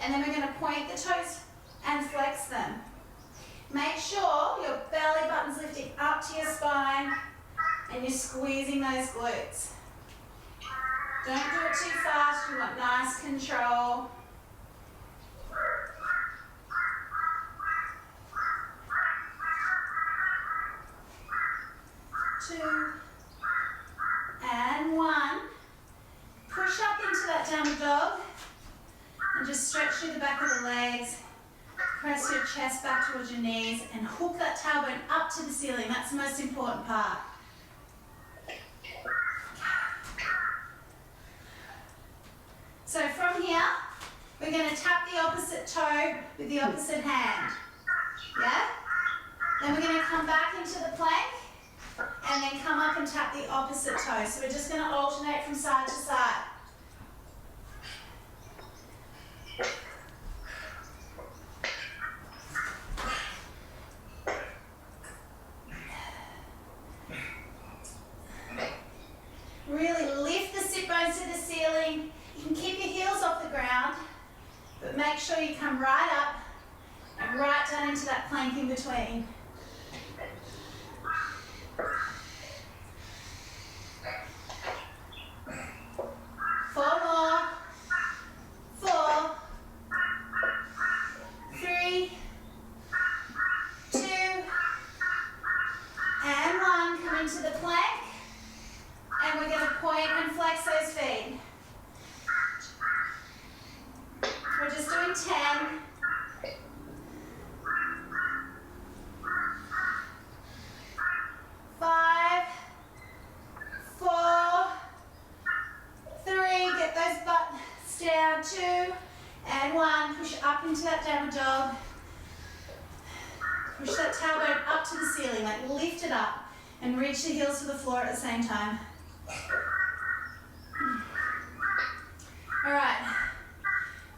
S1: And then we're going to point the toes and flex them. Make sure your belly button's lifting up to your spine and you're squeezing those glutes. Don't do it too fast. You want nice control. 2 and 1. Push up into that downward dog and just stretch through the back of the legs. Press your chest back towards your knees and hook that tailbone up to the ceiling. That's the most important part. So from here, we're going to tap the opposite toe with the opposite hand. Yeah? Then we're going to come back into the plank and then come up and tap the opposite toe. So we're just going to alternate from side to side. Really lift the sit bones to the ceiling. You can keep your heels off the ground, but make sure you come right up and right down into that plank in between. 4 more. 4, 3, 2, and 1. Come into the plank. And we're going to point and flex those feet. We're just doing 10. 5, 4, 3. Get those butts down. 2 and 1. Push up into that downward dog. Push that tailbone up to the ceiling, like lift it up and reach the heels to the floor at the same time. All right,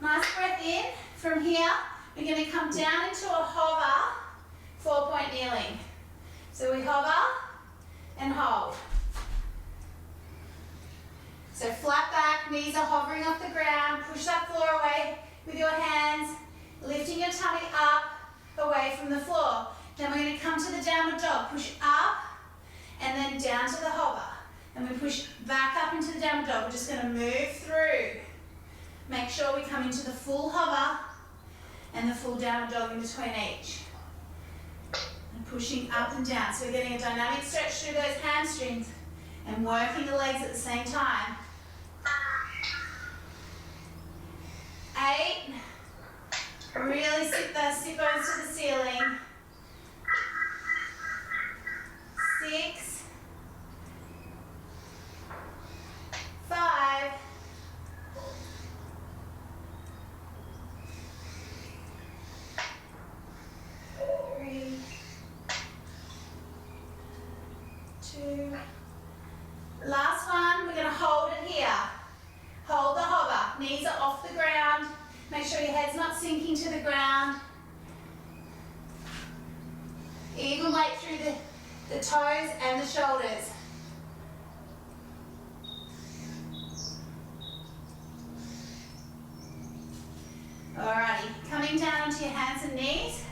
S1: nice breath in. From here, we're going to come down into a hover, 4-point kneeling. So we hover and hold. So flat back, knees are hovering off the ground. Push that floor away with your hands, lifting your tummy up, away from the floor. Then we're going to come to the downward dog. Push up and then down to the hover. And we push back up into the downward dog. We're just going to move through. Make sure we come into the full hover and the full downward dog in between each. And pushing up and down. So we're getting a dynamic stretch through those hamstrings and working the legs at the same time. 8. Really sit those sit bones to the ceiling. 6. 5. 3. 2. Last one, we're going to hold it here. Hold the hover. Knees are off the ground. Make sure your head's not sinking to the ground. Even weight through the toes and the shoulders. Alrighty, coming down onto your hands and knees.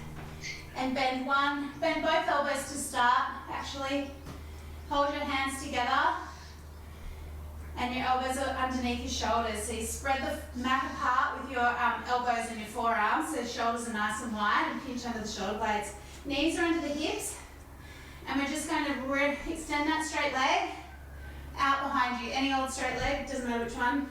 S1: And bend both elbows to start, actually. Hold your hands together. And your elbows are underneath your shoulders. So you spread the mat apart with your elbows and your forearms. So the shoulders are nice and wide and pinch under the shoulder blades. Knees are under the hips. And we're just going to extend that straight leg out behind you. Any old straight leg, doesn't matter which one.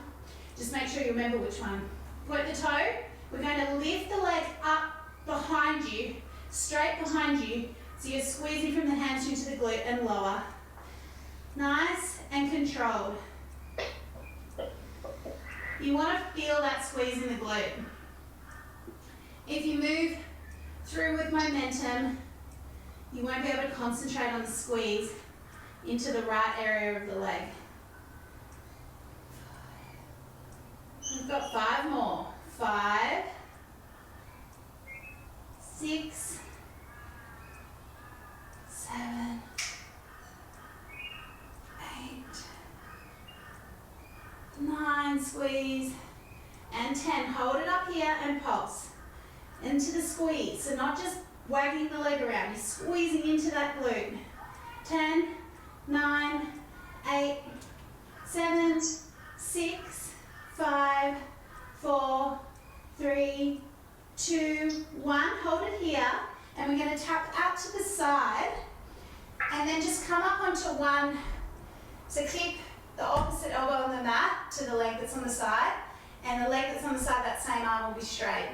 S1: Just make sure you remember which one. Point the toe. We're going to lift the leg up behind you, straight behind you. So you're squeezing from the hamstring to the glute and lower. Nice and controlled. You want to feel that squeeze in the glute. If you move through with momentum, you won't be able to concentrate on the squeeze into the right area of the leg. We've got 5 more. 5, 6, 7, 8, 9, squeeze, and 10. Hold it up here and pulse into the squeeze. So not just wagging the leg around, you're squeezing into that glute. 10, 9, 8, 7, 6, 5, 4, 3, 2, 1. Hold it here, and we're going to tap out to the side, and then just come up onto one. So keep the opposite elbow on the mat to the leg that's on the side, and the leg that's on the side, that same arm will be straight.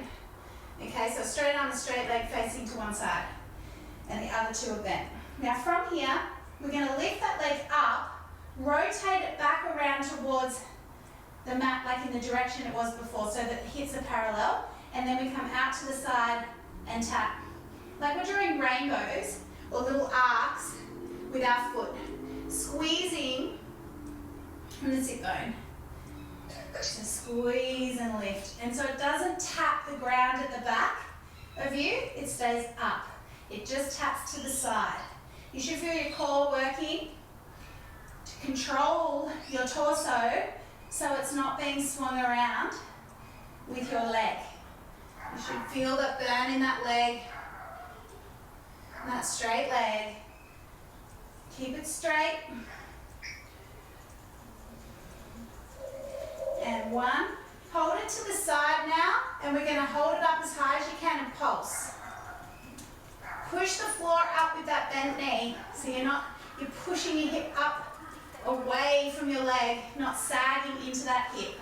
S1: Okay, so straight arm and straight leg facing to one side, and the other two are bent. Now from here, we're going to lift that leg up, rotate it back around towards the mat, like in the direction it was before, so that the hips are parallel, and then we come out to the side and tap. Like we're drawing rainbows or little arcs with our foot, squeezing from the sit bone. So squeeze and lift. And so it doesn't tap the ground at the back of you, it stays up. It just taps to the side. You should feel your core working to control your torso so it's not being swung around with your leg. You should feel that burn in that leg, that straight leg. Keep it straight. And 1. Hold it to the side now, and we're going to hold it up as high as you can and pulse. Push the floor up with that bent knee, so you're pushing your hip up away from your leg, not sagging into that hip.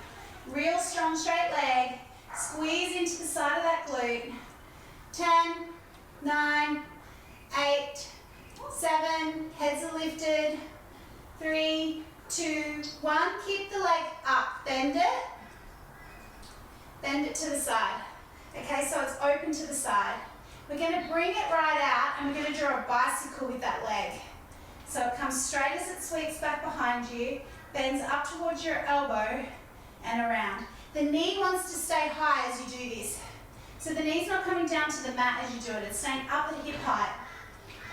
S1: Real strong straight leg. Squeeze into the side of that glute. 10, 9, 8, 7, heads are lifted. 3, 2, 1. Keep the leg up. Bend it. Bend it to the side. Okay, so it's open to the side. We're going to bring it right out, and we're going to draw a bicycle with that leg. So it comes straight as it sweeps back behind you, bends up towards your elbow and around. The knee wants to stay high as you do this. So the knee's not coming down to the mat as you do it. It's staying up at hip height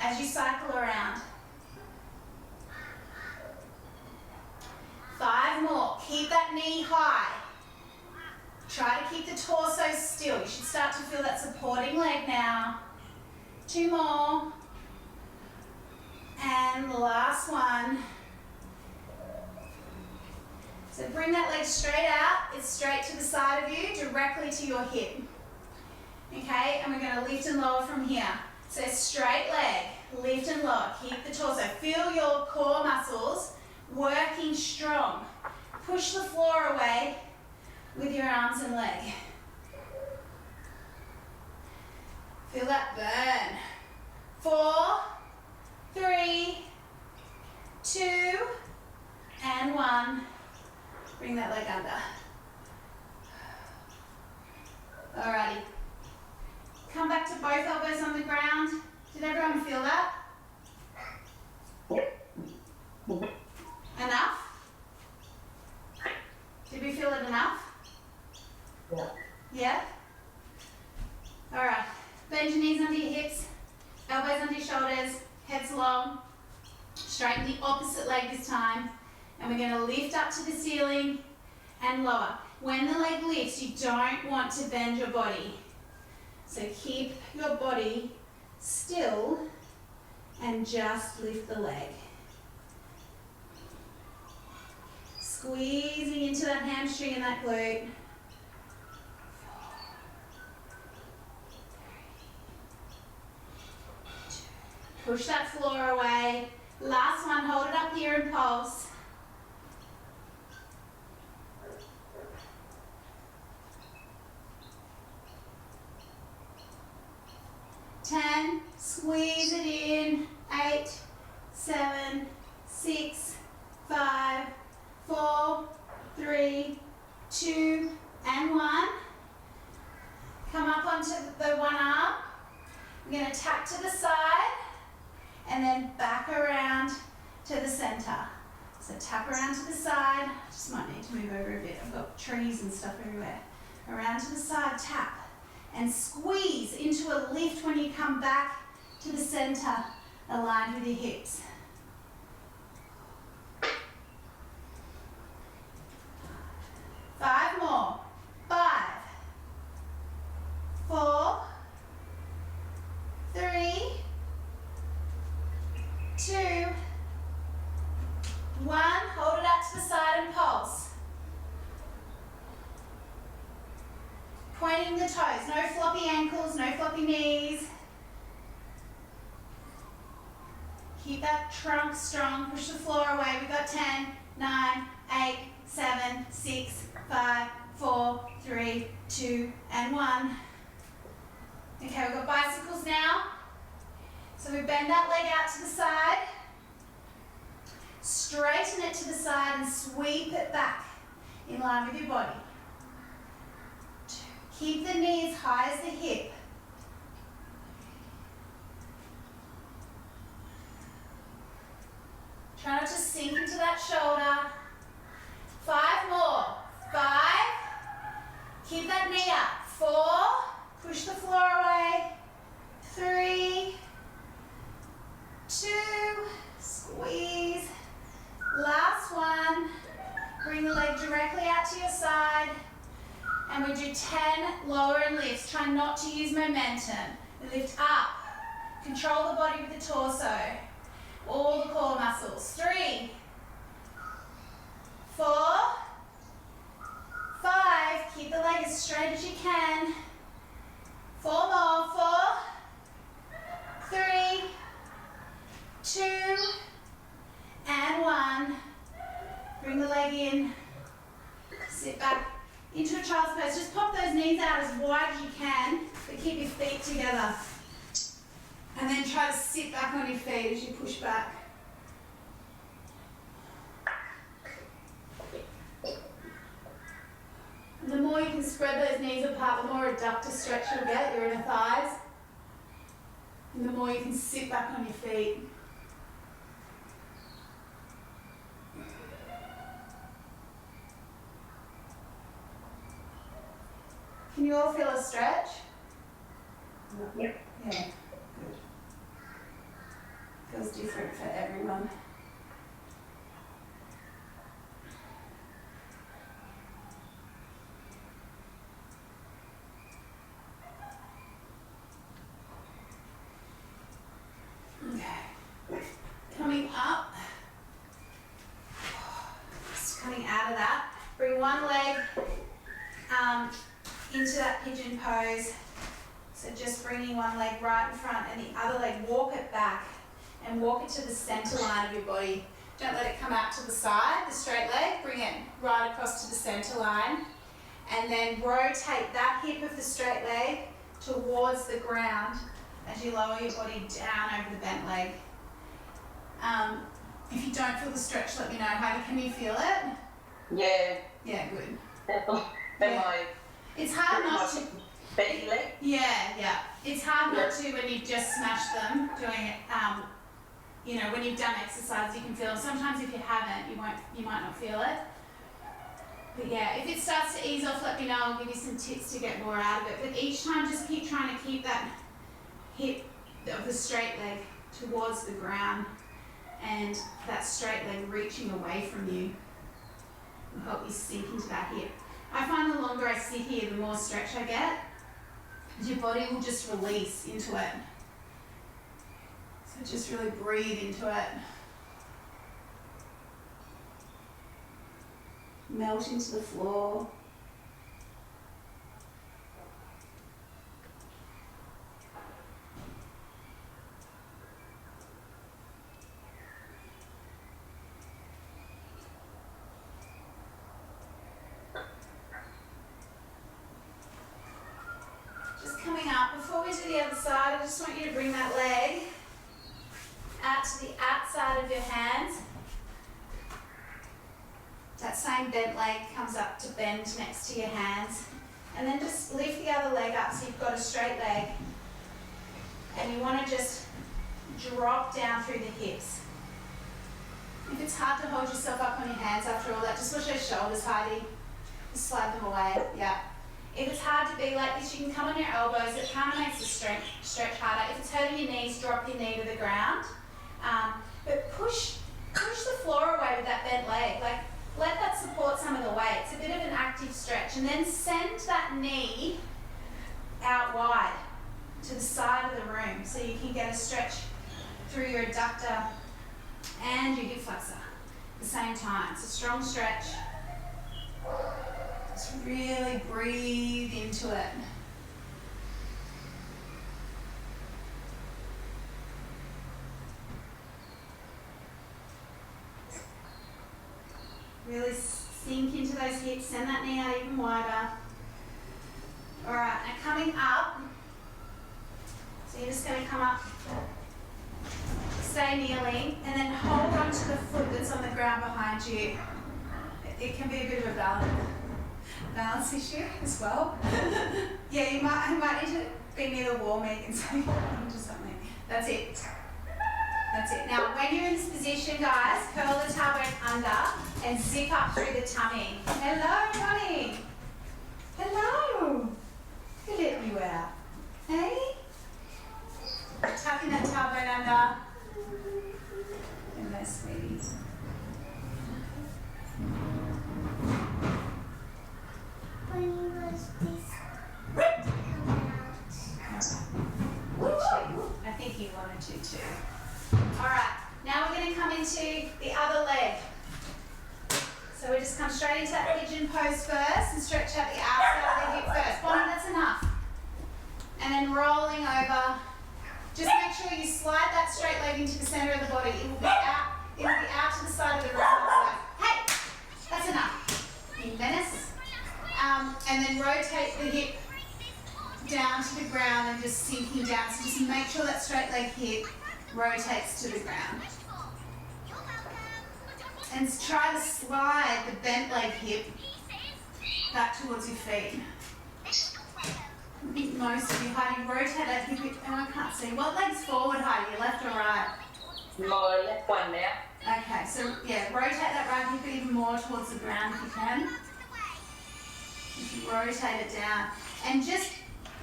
S1: as you cycle around. 5 more. Keep that knee high. Try to keep the torso still. You should start to feel that supporting leg now. 2 more. And the last one. So bring that leg straight out. It's straight to the side of you, directly to your hip. Okay, and we're going to lift and lower from here. So straight leg, lift and lower, keep the torso. Feel your core muscles working strong. Push the floor away with your arms and leg. Feel that burn. 4, 3, 2, and 1. Bring that leg under. Alrighty. Come back to both elbows on the ground. Did everyone feel that? Enough? Did we feel it enough?
S2: Yeah.
S1: Yeah? Alright. Bend your knees under your hips, elbows under your shoulders, heads long. Straighten the opposite leg this time. And we're going to lift up to the ceiling and lower. When the leg lifts, you don't want to bend your body. So keep your body still and just lift the leg. Squeezing into that hamstring and that glute. Push that floor away. Last one, hold it up here and pulse. 10, squeeze it in. 8, 7, 6, 5, 4, 3, 2, and 1. Come up onto the one arm. We're going to tap to the side and then back around to the center. So tap around to the side. Just might need to move over a bit. I've got trees and stuff everywhere. Around to the side, tap. And squeeze into a lift when you come back to the center, aligned with your hips. 5 more. 5, 4, 3, 2, 1. Hold it out to the side and pulse. Pointing the toes, no floppy ankles, no floppy knees. Keep that trunk strong, push the floor away. We've got 10, 9, 8, 7, 6, 5, 4, 3, 2, and 1. Okay, we've got bicycles now. So we bend that leg out to the side. Straighten it to the side and sweep it back in line with your body. Keep the knee as high as the hip. Try not to sink into that shoulder. 5 more. 5. Keep that knee up. 4. Push the floor away. 3, 2. Squeeze. Last one. Bring the leg directly out to your side. And we do 10 lower and lifts. Try not to use momentum. We lift up. Control the body with the torso. All the core muscles. 3, 4, 5. Keep the leg as straight as you can. 4 more. 4, 3, 2, and 1. Bring the leg in. Sit back into a child's pose. Just pop those knees out as wide as you can, but keep your feet together. And then try to sit back on your feet as you push back. And the more you can spread those knees apart, the more adductor stretch you'll get, your inner thighs. And the more you can sit back on your feet. Can you all feel a stretch?
S2: Yep.
S1: Yeah, good. Feels different for everyone. Okay. Coming up. Just coming out of that. Bring one leg into that pigeon pose. So just bringing one leg right in front and the other leg, walk it back and walk it to the center line of your body. Don't let it come out to the side, the straight leg, bring it right across to the center line. And then rotate that hip of the straight leg towards the ground as you lower your body down over the bent leg. If you don't feel the stretch, let me know. Heidi, can you feel it?
S2: Yeah.
S1: Yeah, good.
S2: Yeah.
S1: It's hard not to.
S2: Benny leg?
S1: Yeah. It's hard not to when you've just smashed them doing it. When you've done exercise, you can feel it. Sometimes if you haven't, you might not feel it. But yeah, if it starts to ease off, let me know. I'll give you some tips to get more out of it. But each time, just keep trying to keep that hip of the straight leg towards the ground and that straight leg reaching away from you will help you sink into that hip. I find the longer I sit here, the more stretch I get, because your body will just release into it. So just really breathe into it. Melt into the floor. Just coming up, before we do the other side, I just want you to bring that leg out to the outside of your hands. That same bent leg comes up to bend next to your hands. And then just lift the other leg up so you've got a straight leg. And you want to just drop down through the hips. If it's hard to hold yourself up on your hands after all that, just push those shoulders, Heidi. Just slide them away, yeah. If it's hard to be like this, you can come on your elbows. It kind of makes the stretch harder. If it's hurting your knees, drop your knee to the ground. But push the floor away with that bent leg. Like, let that support some of the weight. It's a bit of an active stretch. And then send that knee out wide to the side of the room so you can get a stretch through your adductor and your hip flexor at the same time. It's a strong stretch. Just really breathe into it. Really sink into those hips, send that knee out even wider. Alright, now coming up, so you're just going to come up, stay kneeling, and then hold on to the foot that's on the ground behind you. It can be a bit of a balance issue as well. Yeah, you might need to be near the wall, Megan, so you can do something. That's it. That's it. Now, when you're in this position, guys, curl the tailbone under and zip up through the tummy. Hello, honey. Hello. Look at you out. Hey? Tucking that tailbone under. And there, sweeties.
S3: When was this
S1: I think he wanted to too. Alright, now we're going to come into the other leg. So we just come straight into that pigeon pose first and stretch out the outside of the hip first. Bonnie, that's enough. And then rolling over. Just make sure you slide that straight leg into the center of the body. It will be out to the side of the room. Hey, that's enough. You menace. And then rotate the hip down to the ground and just sinking down. So just make sure that straight leg hip rotates to the ground. And try to slide the bent leg hip back towards your feet. I think most of you, Heidi, rotate that hip, and I can't see. What leg's forward, Heidi, your left or right?
S2: My left one now.
S1: Okay, so yeah, rotate that right hip even more towards the ground if you can. Just rotate it down. And just,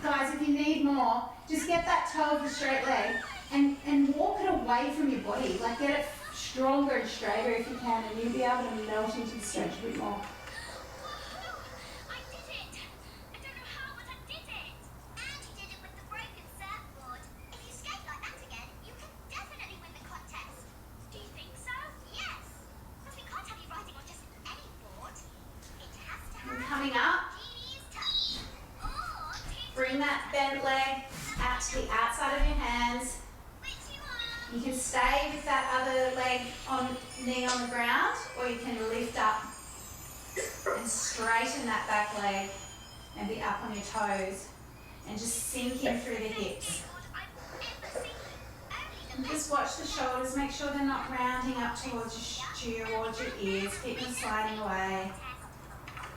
S1: guys, if you need more, just get that toe of the straight leg and walk it away from your body. Like, get it stronger and straighter if you can, and you'll be able to melt into the stretch a bit more.
S3: I did it! I don't know how, but I did it! And you did it with the broken surfboard. If you skate like that again, you can definitely win the contest. Do you think so? Yes! Because we can't have you riding on just any board. It has to
S1: And
S3: have
S1: coming up,
S3: Genie's touch. Or
S1: bring that bent leg to the outside of your hands. You can stay with that other leg knee on the ground, or you can lift up and straighten that back leg and be up on your toes and just sink in through the hips. And just watch the shoulders, make sure they're not rounding up towards your ears, keep them sliding away.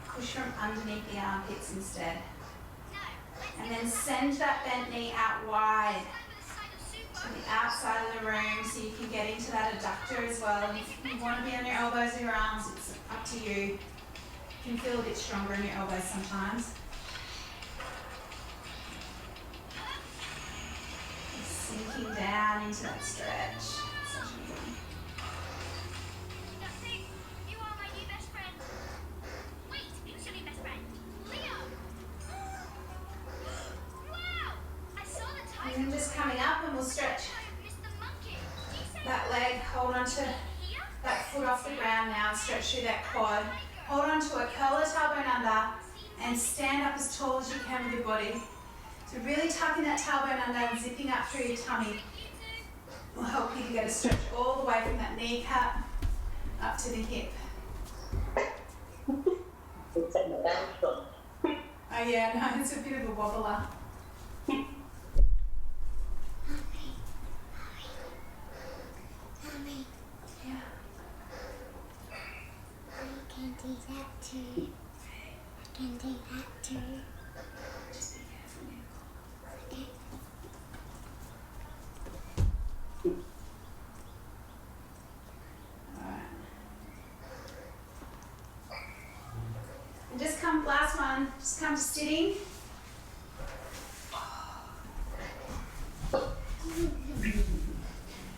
S1: Push from underneath the armpits instead. And then send that bent knee out wide to the outside of the room so you can get into that adductor as well. And if you want to be on your elbows or your arms, it's up to you. You can feel a bit stronger in your elbows sometimes. Sinking down into that stretch. Such a good one.
S3: That's it. You are my new best friend. Wait, who's your new best friend? Leo. Wow! I saw the title.
S1: And then just coming up and we'll stretch
S3: Mr. Monkey. You said
S1: that leg, hold onto
S3: here?
S1: that foot off the ground now and stretch through that quad. Hold onto it, curl the tailbone under and stand up as tall as you can with your body. So really tucking that tailbone under and zipping up through your tummy will help you to get a stretch all the way from that kneecap up to the hip.
S2: It's in the down.
S1: Oh yeah, no, it's a bit of a wobbler.
S3: Mommy,
S1: Yeah.
S3: I can do that too. I can do that too.
S1: Just be careful, Nicole. Alright. And just come, last one, just come to sitting.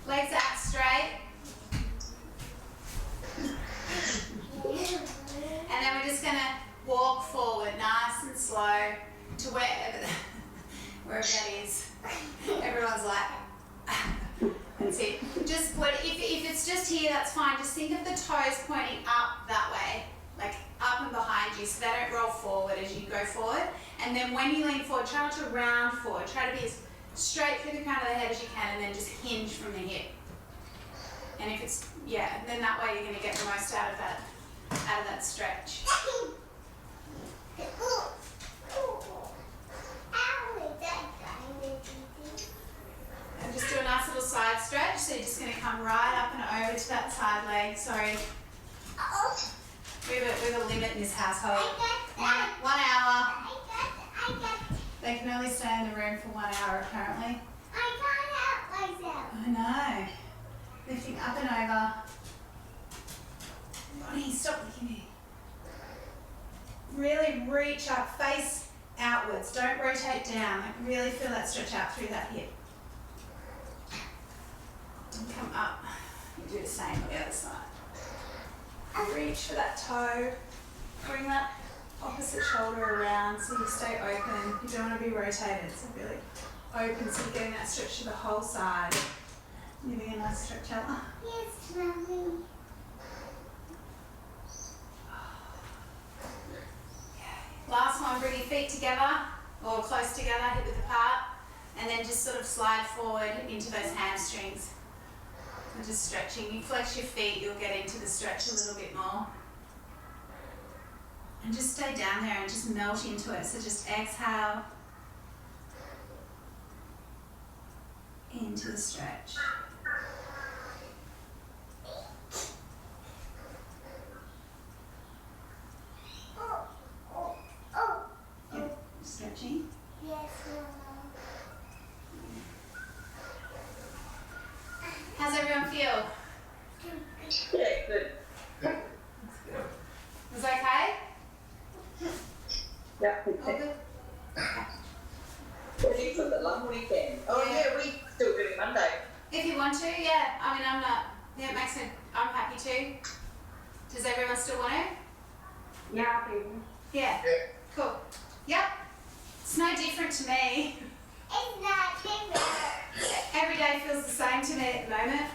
S1: Legs out straight. And then we're just going to walk forward nice and slow to wherever that is. Everyone's like, that's it. Just if it's just here, that's fine. Just think of the toes pointing up that way, like up and behind you, so they don't roll forward as you go forward. And then when you lean forward, try not to round forward. Try to be as straight through the crown of the head as you can, and then just hinge from the hip. And if it's, then that way you're going to get the most out of that stretch. And just do a nice little side stretch. So you're just going to come right up and over to that side leg. Sorry. We have a limit in this household. 1 hour. They can only stay in the room for 1 hour apparently. I know. Lifting up and over. Ronnie, stop looking at me. Really reach up, face outwards. Don't rotate down. Like really feel that stretch out through that hip. And come up. You do the same on the other side. Reach for that toe. Bring that opposite shoulder around so you stay open. You don't want to be rotated. So really open so you're getting that stretch to the whole side. Giving a nice stretch out.
S3: Yes, Mommy.
S1: Last one, bring your feet together or close together, hip width apart, and then just sort of slide forward into those hamstrings. And just stretching. You flex your feet, you'll get into the stretch a little bit more. And just stay down there and just melt into it. So just exhale into the stretch. Stretching.
S3: Yes, Mama.
S1: How's everyone feel?
S2: Yeah, good.
S1: Was it okay?
S2: Yeah.
S1: All good?
S2: Ready for the long weekend. Oh yeah, we still doing Monday.
S1: If you want to, yeah. I mean, I'm not. Yeah, it makes sense. I'm happy to. Does everyone still want to?
S2: Yeah,
S1: Yeah. Cool. Yep. It's no different to me.
S3: It's not different.
S1: Every day feels the same to me at the moment.